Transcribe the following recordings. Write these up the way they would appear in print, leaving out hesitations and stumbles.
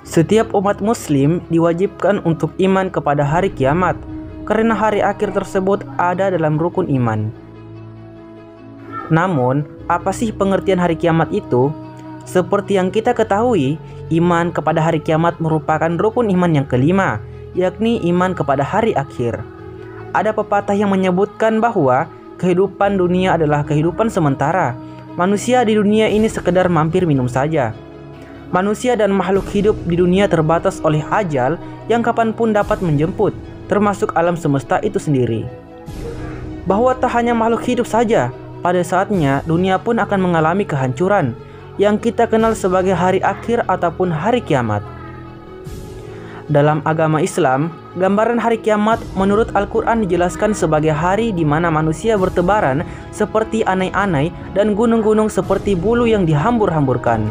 Setiap umat muslim diwajibkan untuk iman kepada hari kiamat, karena hari akhir tersebut ada dalam rukun iman. Namun, apa sih pengertian hari kiamat itu? Seperti yang kita ketahui, iman kepada hari kiamat merupakan rukun iman yang kelima, yakni iman kepada hari akhir. Ada pepatah yang menyebutkan bahwa kehidupan dunia adalah kehidupan sementara. Manusia di dunia ini sekedar mampir minum saja. Manusia dan makhluk hidup di dunia terbatas oleh ajal yang kapanpun dapat menjemput, termasuk alam semesta itu sendiri. Bahwa tak hanya makhluk hidup saja, pada saatnya dunia pun akan mengalami kehancuran, yang kita kenal sebagai hari akhir ataupun hari kiamat. Dalam agama Islam, gambaran hari kiamat menurut Al-Quran dijelaskan sebagai hari di mana manusia bertebaran seperti anai-anai dan gunung-gunung seperti bulu yang dihambur-hamburkan.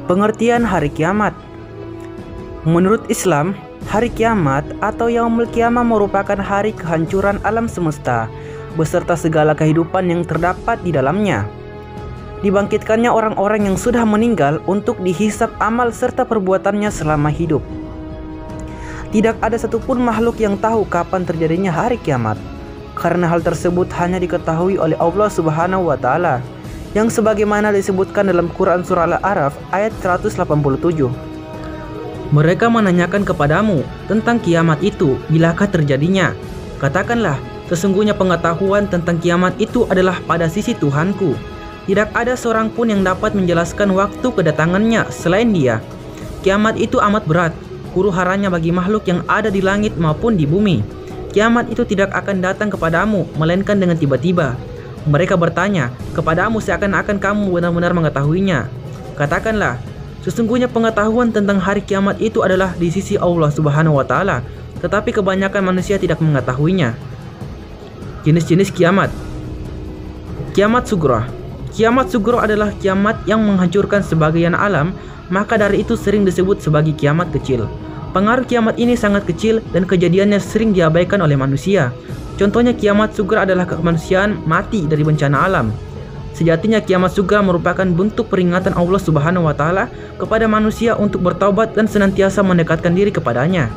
Pengertian hari kiamat. Menurut Islam, hari kiamat atau Yaumul Qiyamah merupakan hari kehancuran alam semesta beserta segala kehidupan yang terdapat di dalamnya. Dibangkitkannya orang-orang yang sudah meninggal untuk dihisap amal serta perbuatannya selama hidup. Tidak ada satupun makhluk yang tahu kapan terjadinya hari kiamat, karena hal tersebut hanya diketahui oleh Allah Subhanahu wa Ta'ala, yang sebagaimana disebutkan dalam Quran Surah Al-A'raf ayat 187. Mereka menanyakan kepadamu tentang kiamat itu, bilakah terjadinya? Katakanlah, sesungguhnya pengetahuan tentang kiamat itu adalah pada sisi Tuhanku. Tidak ada seorang pun yang dapat menjelaskan waktu kedatangannya selain Dia. Kiamat itu amat berat, huru-haranya bagi makhluk yang ada di langit maupun di bumi. Kiamat itu tidak akan datang kepadamu, melainkan dengan tiba-tiba. Mereka bertanya, kepadamu seakan-akan kamu benar-benar mengetahuinya. Katakanlah, sesungguhnya pengetahuan tentang hari kiamat itu adalah di sisi Allah Subhanahu wa Ta'ala, tetapi kebanyakan manusia tidak mengetahuinya. Jenis-jenis kiamat. Kiamat Sughra. Kiamat Sughra adalah kiamat yang menghancurkan sebagian alam, maka dari itu sering disebut sebagai kiamat kecil. Pengaruh kiamat ini sangat kecil dan kejadiannya sering diabaikan oleh manusia. Contohnya kiamat Sughra adalah kemanusiaan mati dari bencana alam. Sejatinya kiamat Sughra merupakan bentuk peringatan Allah Subhanahu wa Ta'ala kepada manusia untuk bertaubat dan senantiasa mendekatkan diri kepadanya.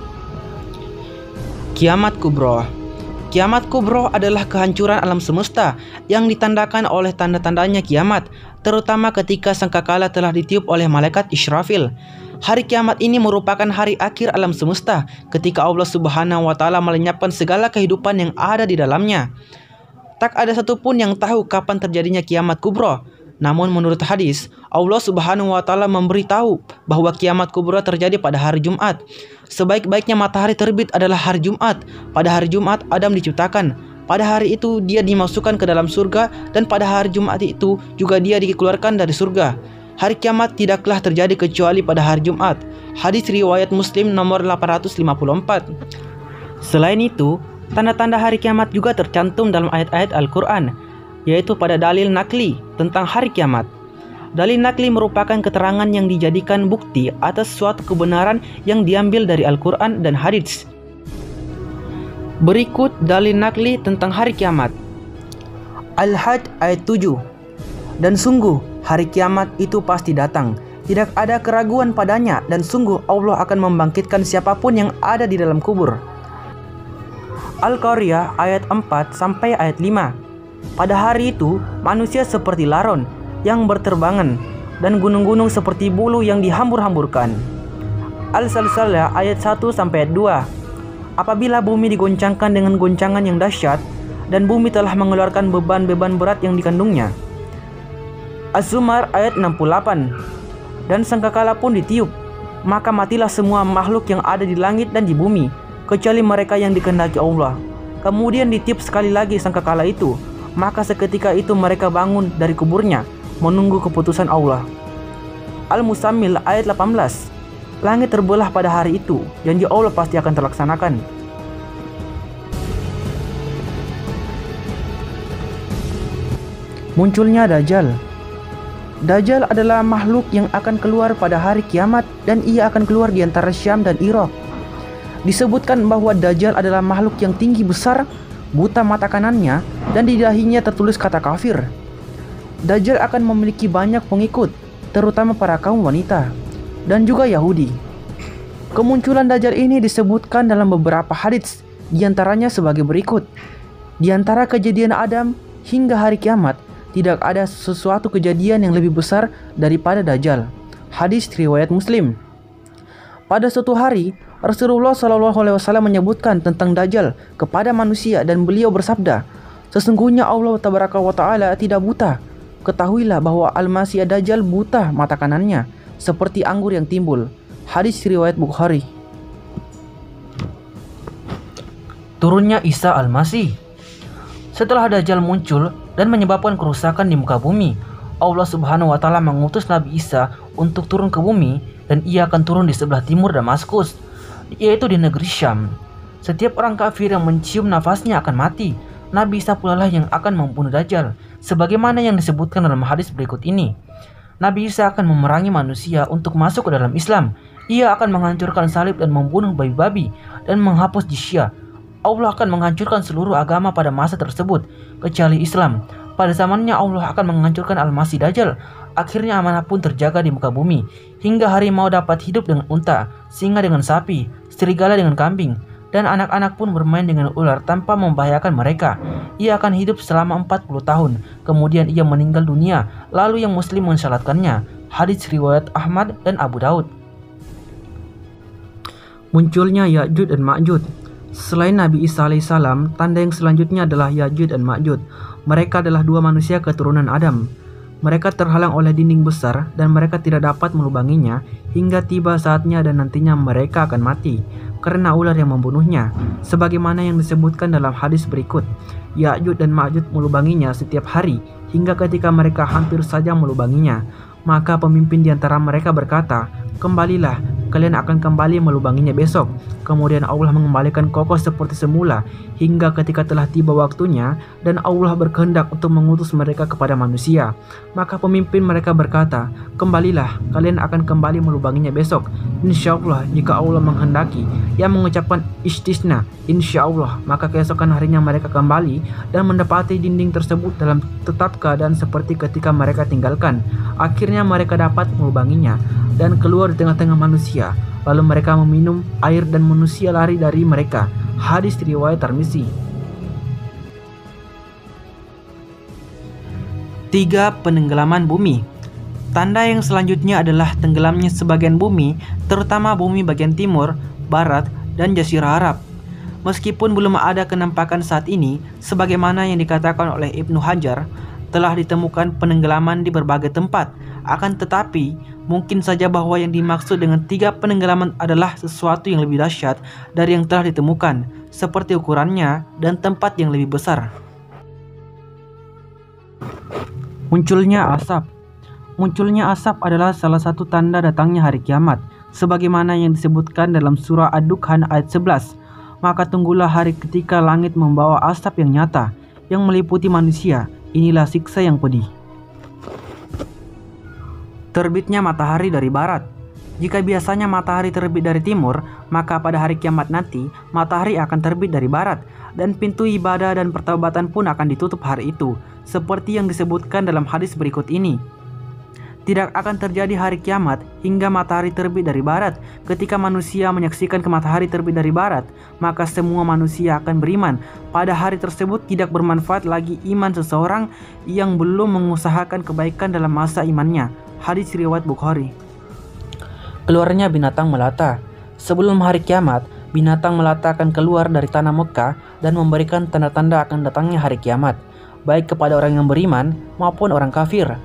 Kiamat Kubra. Kiamat Kubra adalah kehancuran alam semesta yang ditandakan oleh tanda-tandanya kiamat, terutama ketika sangkakala telah ditiup oleh malaikat Israfil. Hari kiamat ini merupakan hari akhir alam semesta ketika Allah Subhanahu wa Ta'ala melenyapkan segala kehidupan yang ada di dalamnya. Tak ada satupun yang tahu kapan terjadinya kiamat kubra. Namun menurut hadis, Allah Subhanahu wa Ta'ala memberitahu bahwa kiamat kubra terjadi pada hari Jumat. Sebaik-baiknya matahari terbit adalah hari Jumat. Pada hari Jumat Adam diciptakan. Pada hari itu dia dimasukkan ke dalam surga, dan pada hari Jumat itu juga dia dikeluarkan dari surga. Hari kiamat tidaklah terjadi kecuali pada hari Jumat. Hadis riwayat Muslim nomor 854. Selain itu, tanda-tanda hari kiamat juga tercantum dalam ayat-ayat Al-Quran, yaitu pada dalil nakli tentang hari kiamat. Dalil nakli merupakan keterangan yang dijadikan bukti atas suatu kebenaran yang diambil dari Al-Quran dan hadis. Berikut dalil nakli tentang hari kiamat. Al-Hajj ayat 7. Dan sungguh hari kiamat itu pasti datang, tidak ada keraguan padanya, dan sungguh Allah akan membangkitkan siapapun yang ada di dalam kubur. Al-Qaryah ayat 4 sampai ayat 5. Pada hari itu manusia seperti laron yang berterbangan, dan gunung-gunung seperti bulu yang dihambur-hamburkan. Al-Salsalah ayat 1 sampai ayat 2. Apabila bumi digoncangkan dengan goncangan yang dahsyat, dan bumi telah mengeluarkan beban-beban berat yang dikandungnya. Az-Zumar ayat 68. Dan sangkakala pun ditiup, maka matilah semua makhluk yang ada di langit dan di bumi, kecuali mereka yang dikehendaki Allah. Kemudian ditiup sekali lagi sangkakala itu, maka seketika itu mereka bangun dari kuburnya, menunggu keputusan Allah. Al-Muzammil ayat 18. Langit terbelah pada hari itu, janji Allah pasti akan terlaksanakan. Munculnya Dajjal. Dajjal adalah makhluk yang akan keluar pada hari kiamat, dan ia akan keluar di antara Syam dan Irak. Disebutkan bahwa Dajjal adalah makhluk yang tinggi besar, buta mata kanannya, dan di dahinya tertulis kata kafir. Dajjal akan memiliki banyak pengikut, terutama para kaum wanita, dan juga Yahudi. Kemunculan Dajjal ini disebutkan dalam beberapa hadits, diantaranya sebagai berikut. Di antara kejadian Adam hingga hari kiamat, tidak ada sesuatu kejadian yang lebih besar daripada Dajjal. Hadis riwayat Muslim. Pada suatu hari, Rasulullah SAW menyebutkan tentang Dajjal kepada manusia dan beliau bersabda, "Sesungguhnya Allah Tabaraka wa Ta'ala tidak buta. Ketahuilah bahwa Al-Masih Dajjal buta mata kanannya, seperti anggur yang timbul." Hadis riwayat Bukhari. Turunnya Isa Al-Masih. Setelah Dajjal muncul dan menyebabkan kerusakan di muka bumi, Allah Subhanahu wa Ta'ala mengutus Nabi Isa untuk turun ke bumi, dan ia akan turun di sebelah timur Damaskus, yaitu di negeri Syam. Setiap orang kafir yang mencium nafasnya akan mati. Nabi Isa pula lah yang akan membunuh Dajjal, sebagaimana yang disebutkan dalam hadis berikut ini. Nabi Isa akan memerangi manusia untuk masuk ke dalam Islam. Ia akan menghancurkan salib dan membunuh babi-babi dan menghapus jizya. Allah akan menghancurkan seluruh agama pada masa tersebut, kecuali Islam. Pada zamannya Allah akan menghancurkan Al-Masih Dajjal. Akhirnya amanah pun terjaga di muka bumi, hingga harimau dapat hidup dengan unta, singa dengan sapi, serigala dengan kambing, dan anak-anak pun bermain dengan ular tanpa membahayakan mereka. Ia akan hidup selama 40 tahun, kemudian ia meninggal dunia, lalu yang muslim mensalatkannya. Hadits riwayat Ahmad dan Abu Daud. Munculnya Ya'juj dan Ma'juj. Selain Nabi Isa alaihissalam, tanda yang selanjutnya adalah Ya'juj dan Ma'juj. Mereka adalah dua manusia keturunan Adam. Mereka terhalang oleh dinding besar dan mereka tidak dapat melubanginya hingga tiba saatnya dan nantinya mereka akan mati karena ular yang membunuhnya. Sebagaimana yang disebutkan dalam hadis berikut, Ya'juj dan Ma'juj melubanginya setiap hari hingga ketika mereka hampir saja melubanginya, maka pemimpin di antara mereka berkata, "Kembalilah, kalian akan kembali melubanginya besok." Kemudian Allah mengembalikan kokoh seperti semula hingga ketika telah tiba waktunya dan Allah berkehendak untuk mengutus mereka kepada manusia. Maka pemimpin mereka berkata, "Kembalilah, kalian akan kembali melubanginya besok. Insyaallah jika Allah menghendaki." Yang mengucapkan istisna, insyaallah, maka keesokan harinya mereka kembali dan mendapati dinding tersebut dalam tetap keadaan seperti ketika mereka tinggalkan. Akhirnya mereka dapat melubanginya dan keluar di tengah-tengah manusia. Lalu mereka meminum air dan manusia lari dari mereka. Hadis riwayat Tirmizi. 3. Penenggelaman bumi. Tanda yang selanjutnya adalah tenggelamnya sebagian bumi, terutama bumi bagian timur, barat, dan Jazirah Arab. Meskipun belum ada kenampakan saat ini, sebagaimana yang dikatakan oleh Ibnu Hajar, telah ditemukan penenggelaman di berbagai tempat. Akan tetapi, mungkin saja bahwa yang dimaksud dengan 3 penenggelaman adalah sesuatu yang lebih dahsyat dari yang telah ditemukan, seperti ukurannya dan tempat yang lebih besar. Munculnya asap. Munculnya asap adalah salah satu tanda datangnya hari kiamat, sebagaimana yang disebutkan dalam surah Ad-Dukhan ayat 11. Maka tunggulah hari ketika langit membawa asap yang nyata, yang meliputi manusia. Inilah siksa yang pedih. Terbitnya matahari dari barat. Jika biasanya matahari terbit dari timur, maka pada hari kiamat nanti, matahari akan terbit dari barat, dan pintu ibadah dan pertobatan pun akan ditutup hari itu, seperti yang disebutkan dalam hadis berikut ini. Tidak akan terjadi hari kiamat hingga matahari terbit dari barat. Ketika manusia menyaksikan ke matahari terbit dari barat, maka semua manusia akan beriman. Pada hari tersebut tidak bermanfaat lagi iman seseorang yang belum mengusahakan kebaikan dalam masa imannya. Hadis riwayat Bukhari. Keluarnya binatang melata. Sebelum hari kiamat, binatang melata akan keluar dari tanah Mekah dan memberikan tanda-tanda akan datangnya hari kiamat, baik kepada orang yang beriman maupun orang kafir.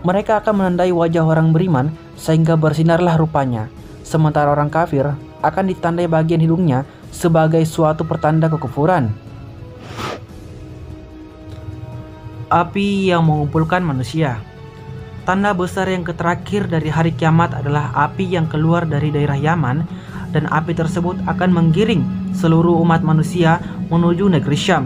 Mereka akan menandai wajah orang beriman sehingga bersinarlah rupanya, sementara orang kafir akan ditandai bagian hidungnya sebagai suatu pertanda kekufuran. Api yang mengumpulkan manusia. Tanda besar yang terakhir dari hari kiamat adalah api yang keluar dari daerah Yaman, dan api tersebut akan menggiring seluruh umat manusia menuju negeri Syam.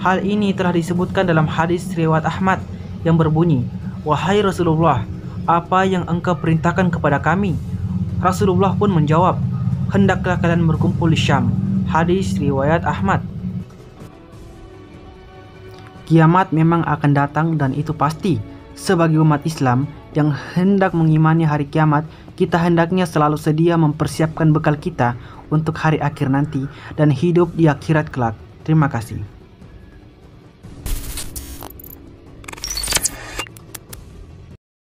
Hal ini telah disebutkan dalam hadis riwayat Ahmad yang berbunyi, "Wahai Rasulullah, apa yang engkau perintahkan kepada kami?" Rasulullah pun menjawab, "Hendaklah kalian berkumpul di Syam." Hadis riwayat Ahmad. Kiamat memang akan datang dan itu pasti. Sebagai umat Islam, yang hendak mengimani hari kiamat, kita hendaknya selalu sedia mempersiapkan bekal kita untuk hari akhir nanti dan hidup di akhirat kelak. Terima kasih.